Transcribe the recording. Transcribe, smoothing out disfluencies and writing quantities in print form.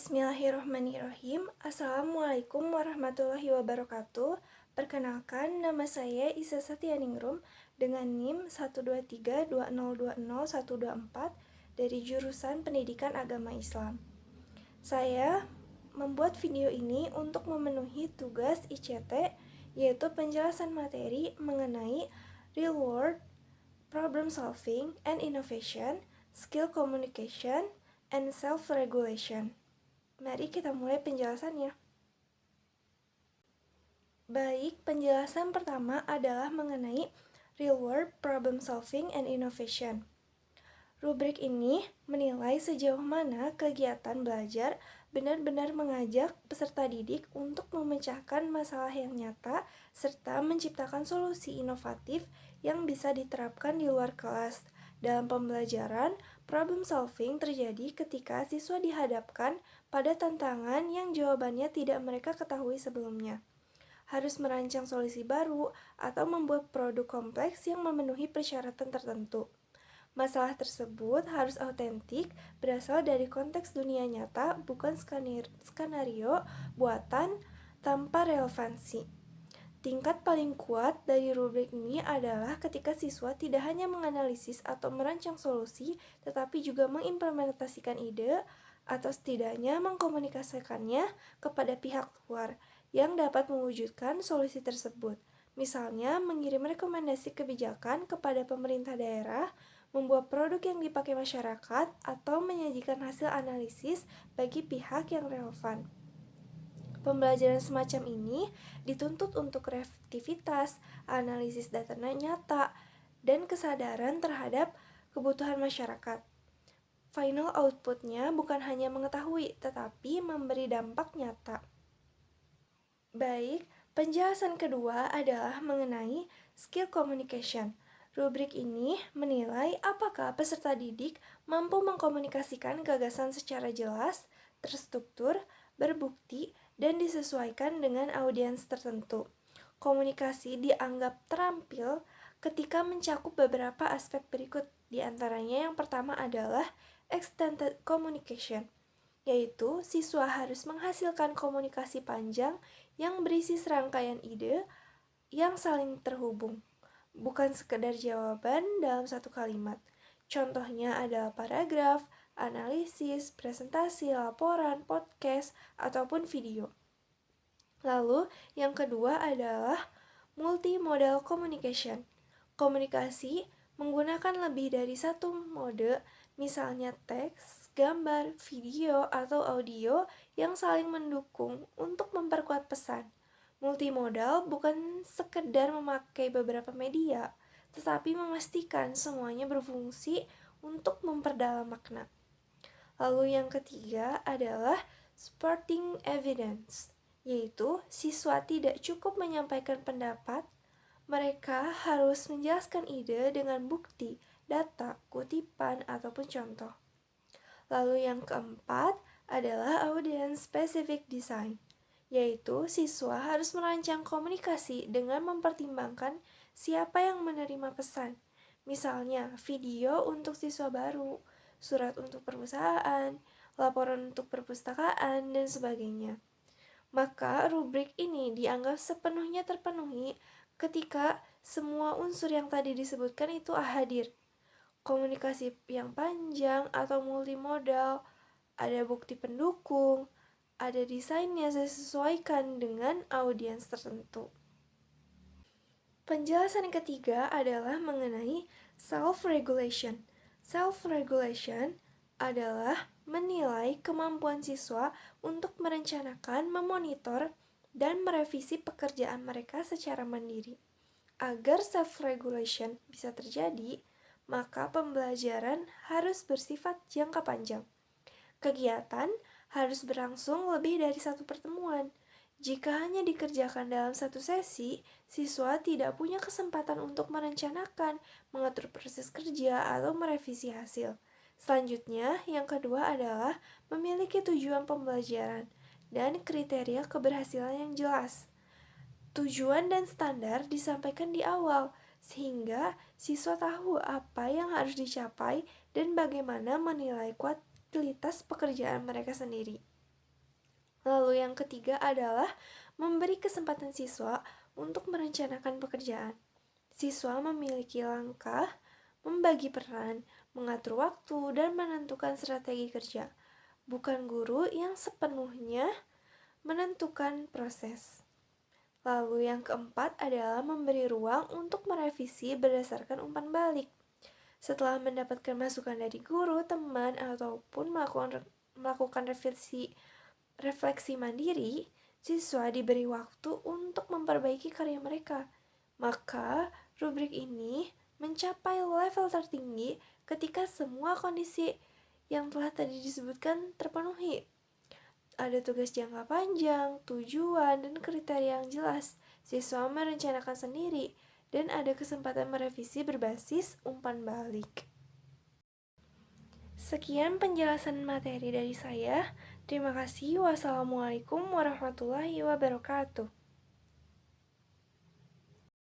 Bismillahirrahmanirrahim. Assalamualaikum warahmatullahi wabarakatuh. Perkenalkan, nama saya Isa Satyaningrum dengan NIM 12320202124 dari jurusan Pendidikan Agama Islam. Saya membuat video ini untuk memenuhi tugas ICT, yaitu penjelasan materi mengenai real world problem solving and innovation, skill communication, and self-regulation. Mari kita mulai penjelasannya. Baik, penjelasan pertama adalah mengenai real world problem solving and innovation. Rubrik ini menilai sejauh mana kegiatan belajar benar-benar mengajak peserta didik untuk memecahkan masalah yang nyata serta menciptakan solusi inovatif yang bisa diterapkan di luar kelas. Dalam pembelajaran, problem solving terjadi ketika siswa dihadapkan pada tantangan yang jawabannya tidak mereka ketahui sebelumnya. Harus merancang solusi baru atau membuat produk kompleks yang memenuhi persyaratan tertentu. Masalah tersebut harus autentik, berasal dari konteks dunia nyata, bukan skenario buatan tanpa relevansi. Tingkat paling kuat dari rubrik ini adalah ketika siswa tidak hanya menganalisis atau merancang solusi, tetapi juga mengimplementasikan ide atau setidaknya mengkomunikasikannya kepada pihak luar yang dapat mewujudkan solusi tersebut. Misalnya, mengirim rekomendasi kebijakan kepada pemerintah daerah, membuat produk yang dipakai masyarakat, atau menyajikan hasil analisis bagi pihak yang relevan. Pembelajaran semacam ini dituntut untuk kreativitas, analisis data nyata, dan kesadaran terhadap kebutuhan masyarakat. Final outputnya bukan hanya mengetahui, tetapi memberi dampak nyata. Baik, penjelasan kedua adalah mengenai skill communication. Rubrik ini menilai apakah peserta didik mampu mengkomunikasikan gagasan secara jelas, terstruktur, berbukti, dan disesuaikan dengan audiens tertentu. Komunikasi dianggap terampil ketika mencakup beberapa aspek berikut. Di antaranya yang pertama adalah extended communication, yaitu siswa harus menghasilkan komunikasi panjang yang berisi serangkaian ide yang saling terhubung, bukan sekedar jawaban dalam satu kalimat. Contohnya adalah paragraf, analisis, presentasi, laporan, podcast, ataupun video. Lalu, yang kedua adalah multimodal communication. Komunikasi menggunakan lebih dari satu mode, misalnya teks, gambar, video, atau audio yang saling mendukung untuk memperkuat pesan. Multimodal bukan sekedar memakai beberapa media, tetapi memastikan semuanya berfungsi untuk memperdalam makna. Lalu yang ketiga adalah supporting evidence, yaitu siswa tidak cukup menyampaikan pendapat, mereka harus menjelaskan ide dengan bukti, data, kutipan, ataupun contoh. Lalu yang keempat adalah audience specific design, yaitu siswa harus merancang komunikasi dengan mempertimbangkan siapa yang menerima pesan. Misalnya, video untuk siswa baru, surat untuk perusahaan, laporan untuk perpustakaan, dan sebagainya. Maka rubrik ini dianggap sepenuhnya terpenuhi ketika semua unsur yang tadi disebutkan itu hadir. Komunikasi yang panjang atau multimodal, ada bukti pendukung, ada desainnya disesuaikan dengan audiens tertentu. Penjelasan ketiga adalah mengenai self-regulation. Self-regulation adalah menilai kemampuan siswa untuk merencanakan, memonitor, dan merevisi pekerjaan mereka secara mandiri. Agar self-regulation bisa terjadi, maka pembelajaran harus bersifat jangka panjang. Kegiatan harus berlangsung lebih dari satu pertemuan. Jika hanya dikerjakan dalam satu sesi, siswa tidak punya kesempatan untuk merencanakan, mengatur proses kerja, atau merevisi hasil. Selanjutnya, yang kedua adalah memiliki tujuan pembelajaran dan kriteria keberhasilan yang jelas. Tujuan dan standar disampaikan di awal, sehingga siswa tahu apa yang harus dicapai dan bagaimana menilai kualitas pekerjaan mereka sendiri. Lalu yang ketiga adalah memberi kesempatan siswa untuk merencanakan pekerjaan. Siswa memiliki langkah, membagi peran, mengatur waktu, dan menentukan strategi kerja. Bukan guru yang sepenuhnya menentukan proses. Lalu yang keempat adalah memberi ruang untuk merevisi berdasarkan umpan balik. Setelah mendapatkan masukan dari guru, teman, ataupun melakukan refleksi mandiri, siswa diberi waktu untuk memperbaiki karya mereka. Maka, rubrik ini mencapai level tertinggi ketika semua kondisi yang telah tadi disebutkan terpenuhi. Ada tugas jangka panjang, tujuan, dan kriteria yang jelas. Siswa merencanakan sendiri, dan ada kesempatan merevisi berbasis umpan balik. Sekian penjelasan materi dari saya. Terima kasih. Wassalamualaikum warahmatullahi wabarakatuh.